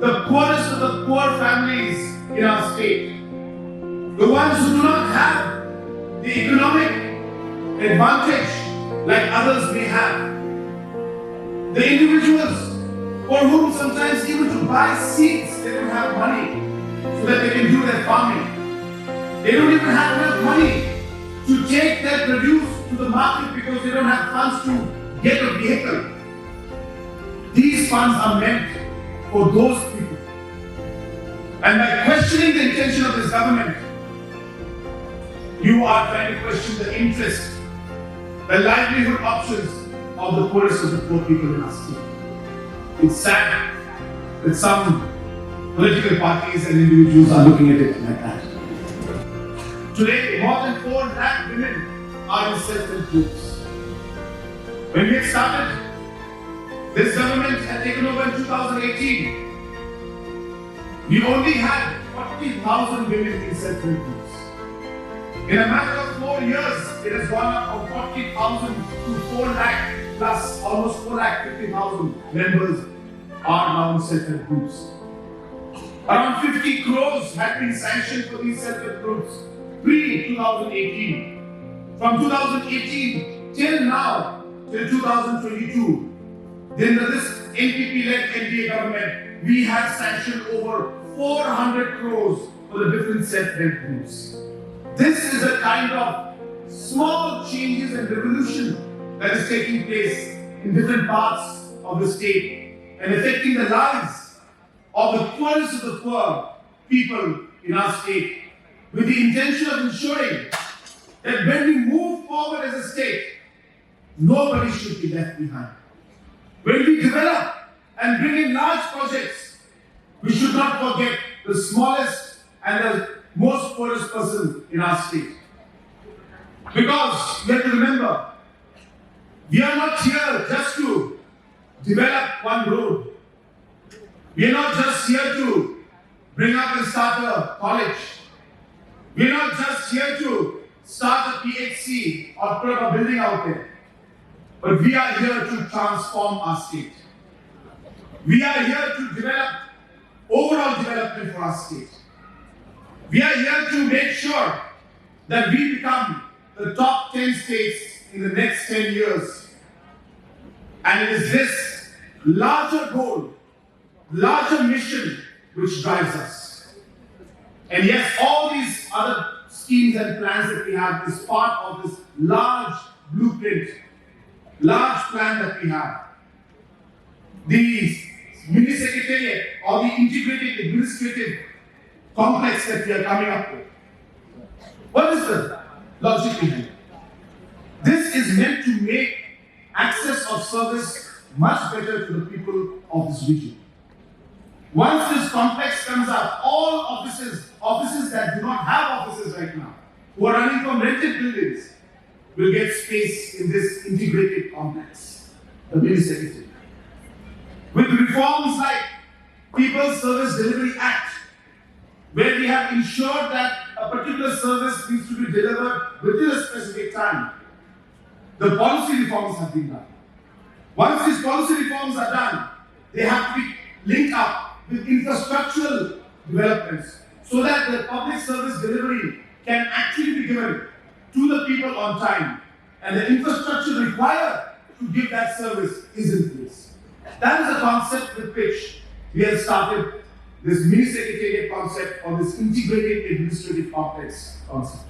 the poorest of the poor families in our state, the ones who do not have the economic advantage like others may have, the individuals for whom sometimes even to buy seeds they don't have money so that they can do their farming. They don't even have enough money to take their produce to the market because they don't have funds to get a vehicle. These funds are meant for those people. And by questioning the intention of this government, you are trying to question the interest, the livelihood options of the poorest of the poor people in our state. It's sad that some political parties and individuals are looking at it like that. Today, more than 4 lakh women are in self-help groups. When we had started, this government had taken over in 2018. We only had 40,000 women in self-help groups. In a matter of 4 years, it has gone up from 40,000 to 4 lakh plus, almost 4 lakh 50,000 members are now in self-help groups. Around 50 crores had been sanctioned for these self-help groups pre-2018. From 2018 till now, till 2022, then this NPP-led NDA government, we have sanctioned over 400 crores for the different self-help groups. This is a kind of small changes and revolution that is taking place in different parts of the state and affecting the lives of the poorest of the poor people in our state, with the intention of ensuring that when we move forward as a state, nobody should be left behind. When we develop and bring in large projects, we should not forget the smallest and the most poorest person in our state. Because we have to remember, we are not here just to develop one road. We are not just here to bring up and start a college. We are not just here to start a PHC or put up a building out there. But we are here to transform our state. We are here to develop overall development for our state. We are here to make sure that we become the top 10 states in the next 10 years. And it is this larger goal, larger mission which drives us. And yes, all these other schemes and plans that we have is part of this large blueprint, large plan that we have. The Mini Secretariat or the integrated administrative complex that we are coming up with. What is the logic behind it? This is meant to make access of service much better to the people of this region. Once this complex comes up, all offices that do not have offices right now, who are running from rented buildings, will get space in this integrated complex, the Mini Secretariat. With reforms like People's Service Delivery Act, where we have ensured that a particular service needs to be delivered within a specific time, the policy reforms have been done. Once these policy reforms are done, they have to be linked up with infrastructural developments so that the public service delivery can actually be given to the people on time, and the infrastructure required to give that service is in place. That is the concept with which we have started this Mini Secretariat concept or this integrated administrative complex concept.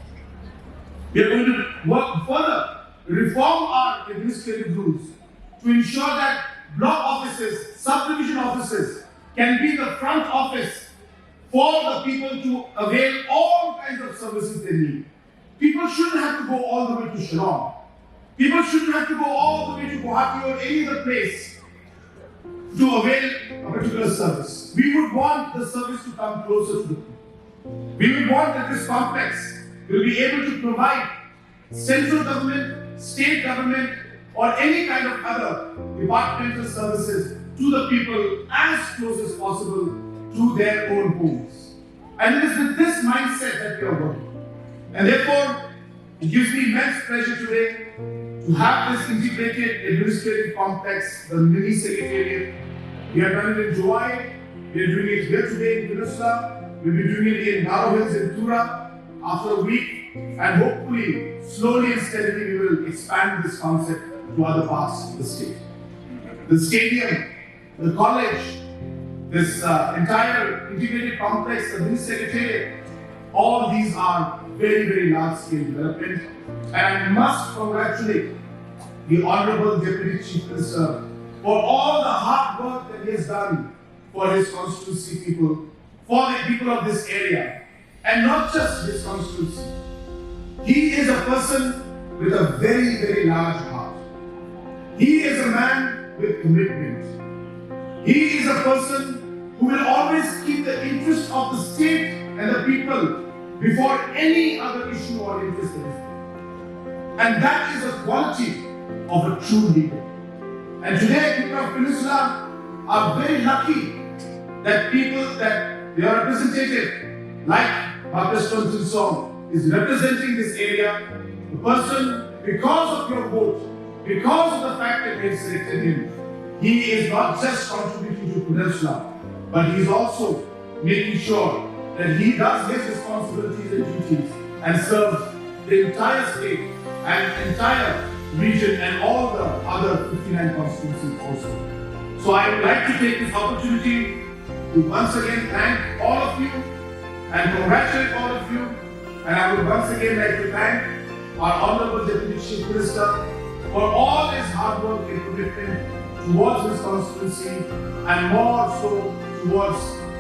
We are going to work further, reform our administrative rules to ensure that block offices, subdivision offices can be the front office for the people to avail all kinds of services they need. People shouldn't have to go all the way to Shella. People shouldn't have to go all the way to Mawhati or any other place to avail a particular service. We would want the service to come closer to the people. We would want that this complex will be able to provide central government, state government, or any kind of other departmental services to the people as close as possible to their own homes. And it is with this mindset that we are working. And therefore, it gives me immense pleasure today to have this integrated administrative complex, the Mini Secretariat. We have done it in July, We are doing it here today in Pynursla. We'll be doing it in Garo Hills in Tura after a week. And hopefully, slowly and steadily, we will expand this concept to other parts of the state. The stadium, the college, this entire integrated complex, the Mini Secretariat, all these are very, very large-scale development. And I must congratulate the Honorable Deputy Chief Minister for all the hard work that he has done for his constituency people, for the people of this area, and not just his constituency. He is a person with a very, very large heart. He is a man with commitment. He is a person who will always keep the interest of the state and the people before any other issue or interest that is there. And that is a quality of a true leader. And today, people of Pynursla are very lucky that people that they are representative, like Bah Prestone Tynsong, is representing this area. The person, because of your vote, because of the fact that we have selected him, he is not just contributing to Pynursla, but he is also making sure that he does his responsibilities and duties and serves the entire state and entire region and all the other 59 constituencies also. So I would like to take this opportunity to once again thank all of you and congratulate all of you. And I would once again like to thank our Honorable Deputy Chief Minister for all his hard work and commitment towards his constituency and more so towards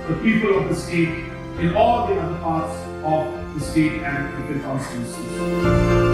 the people of the state in all the other parts of the state and different constituencies.